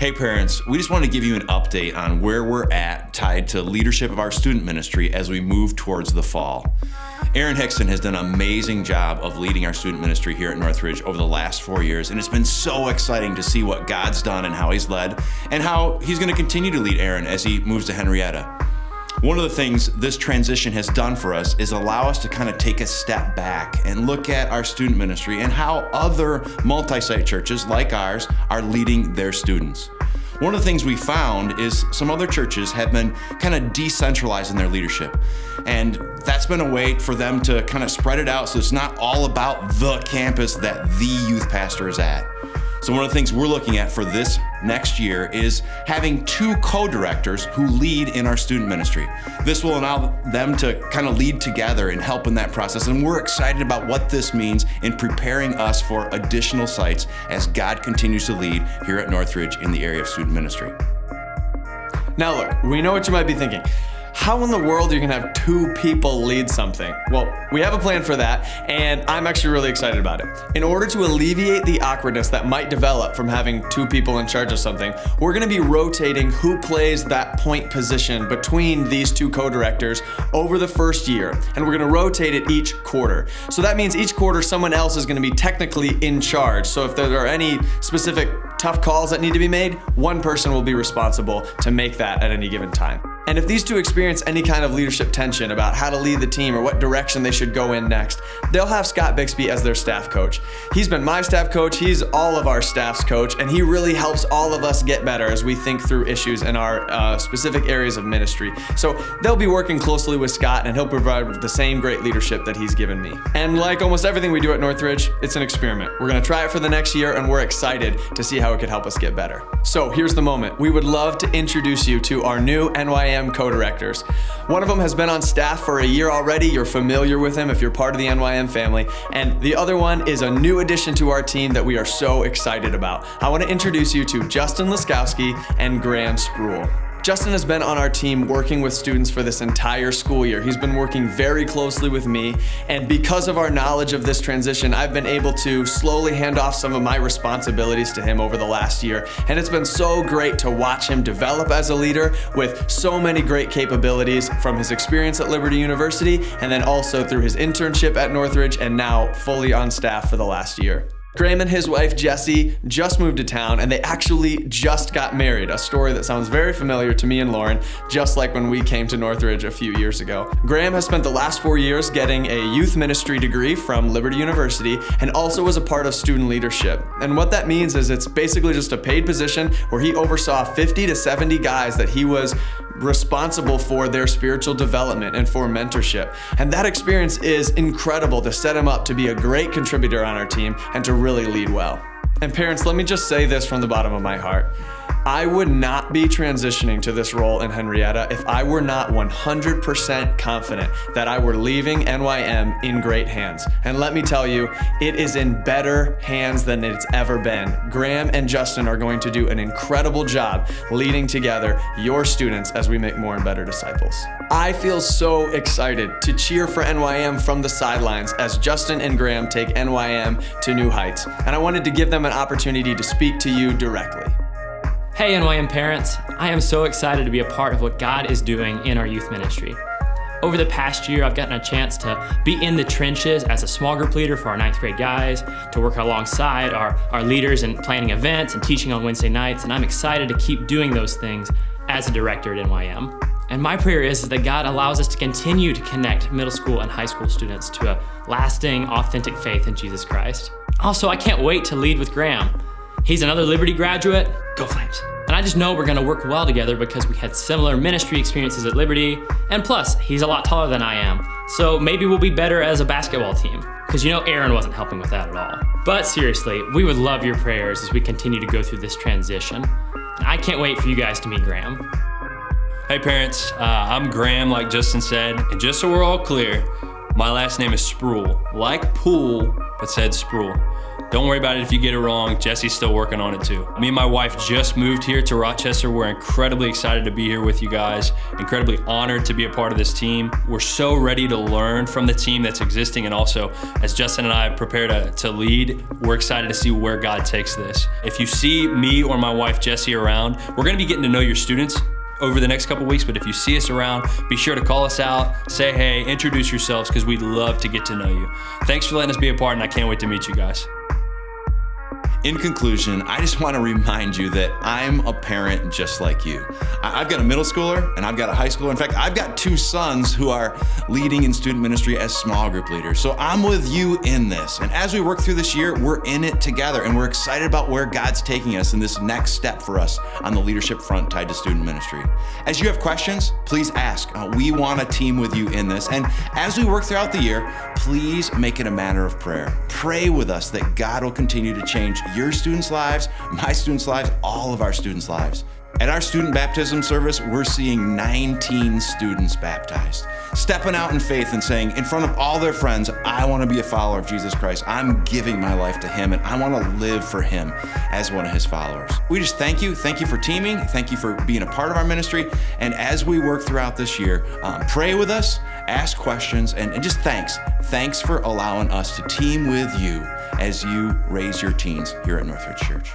Hey parents, we just want to give you an update on where we're at tied to leadership of our student ministry as we move towards the fall. Aaron Hickson has done an amazing job of leading our student ministry here at Northridge over the last 4 years, and it's been so exciting to see what God's done and how he's led, and how he's going to continue to lead Aaron as he moves to Henrietta. One of the things this transition has done for us is allow us to kind of take a step back and look at our student ministry and how other multi-site churches like ours are leading their students. One of the things we found is some other churches have been kind of decentralizing their leadership. And that's been a way for them to kind of spread it out so it's not all about the campus that the youth pastor is at. So one of the things we're looking at for this next year is having 2 co-directors who lead in our student ministry. This will allow them to kind of lead together and help in that process. And we're excited about what this means in preparing us for additional sites as God continues to lead here at Northridge in the area of student ministry. Now look, we know what you might be thinking. How in the world are you gonna have 2 people lead something? Well, we have a plan for that, and I'm actually really excited about it. In order to alleviate the awkwardness that might develop from having 2 people in charge of something, we're gonna be rotating who plays that point position between these 2 co-directors over the first year, and we're gonna rotate it each quarter. So that means each quarter someone else is gonna be technically in charge. So if there are any specific tough calls that need to be made, one person will be responsible to make that at any given time. And if these 2 experience any kind of leadership tension about how to lead the team or what direction they should go in next, they'll have Scott Bixby as their staff coach. He's been my staff coach, he's all of our staff's coach, and he really helps all of us get better as we think through issues in our specific areas of ministry. So they'll be working closely with Scott, and he'll provide the same great leadership that he's given me. And like almost everything we do at Northridge, it's an experiment. We're gonna try it for the next year, and we're excited to see how it could help us get better. So here's the moment. We would love to introduce you to our new NYM co-directors. One of them has been on staff for a year already. You're familiar with him if you're part of the NYM family. And the other one is a new addition to our team that we are so excited about. I want to introduce you to Justin Laskowski and Graham Spruill. Justin has been on our team working with students for this entire school year. He's been working very closely with me, and because of our knowledge of this transition, I've been able to slowly hand off some of my responsibilities to him over the last year. And it's been so great to watch him develop as a leader with so many great capabilities from his experience at Liberty University, and then also through his internship at Northridge, and now fully on staff for the last year. Graham and his wife, Jessie, just moved to town, and they actually just got married, a story that sounds very familiar to me and Lauren, just like when we came to Northridge a few years ago. Graham has spent the last 4 years getting a youth ministry degree from Liberty University, and also was a part of student leadership. And what that means is it's basically just a paid position where he oversaw 50 to 70 guys that he was responsible for their spiritual development and for mentorship. And that experience is incredible to set him up to be a great contributor on our team and to really lead well. And parents, let me just say this from the bottom of my heart. I would not be transitioning to this role in Henrietta if I were not 100% confident that I were leaving NYM in great hands. And let me tell you, it is in better hands than it's ever been. Graham and Justin are going to do an incredible job leading together your students as we make more and better disciples. I feel so excited to cheer for NYM from the sidelines as Justin and Graham take NYM to new heights. And I wanted to give them an opportunity to speak to you directly. Hey NYM parents, I am so excited to be a part of what God is doing in our youth ministry. Over the past year, I've gotten a chance to be in the trenches as a small group leader for our 9th grade guys, to work alongside our leaders in planning events and teaching on Wednesday nights, and I'm excited to keep doing those things as a director at NYM. And my prayer is that God allows us to continue to connect middle school and high school students to a lasting, authentic faith in Jesus Christ. Also, I can't wait to lead with Graham. He's another Liberty graduate. Go Flames. And I just know we're gonna work well together because we had similar ministry experiences at Liberty, and plus, he's a lot taller than I am. So maybe we'll be better as a basketball team, because you know Aaron wasn't helping with that at all. But seriously, we would love your prayers as we continue to go through this transition. I can't wait for you guys to meet Graham. Hey parents, I'm Graham, like Justin said, and just so we're all clear, my last name is Spruill, like pool, but said Spruill. Don't worry about it if you get it wrong. Jesse's still working on it too. Me and my wife just moved here to Rochester. We're incredibly excited to be here with you guys, incredibly honored to be a part of this team. We're so ready to learn from the team that's existing, and also as Justin and I prepare to lead, we're excited to see where God takes this. If you see me or my wife Jessie around, we're gonna be getting to know your students over the next couple weeks, but if you see us around, be sure to call us out, say hey, introduce yourselves, because we'd love to get to know you. Thanks for letting us be a part, and I can't wait to meet you guys. In conclusion, I just want to remind you that I'm a parent just like you. I've got a middle schooler and I've got a high schooler. In fact, I've got 2 sons who are leading in student ministry as small group leaders. So I'm with you in this. And as we work through this year, we're in it together, and we're excited about where God's taking us in this next step for us on the leadership front tied to student ministry. As you have questions, please ask. We want to team with you in this. And as we work throughout the year, please make it a matter of prayer. Pray with us that God will continue to change your students' lives, my students' lives, all of our students' lives. At our student baptism service, we're seeing 19 students baptized, stepping out in faith and saying in front of all their friends, I want to be a follower of Jesus Christ. I'm giving my life to him, and I want to live for him as one of his followers. We just thank you for teaming, thank you for being a part of our ministry, and as we work throughout this year, pray with us, ask questions, and just thanks. Thanks for allowing us to team with you as you raise your teens here at Northridge Church.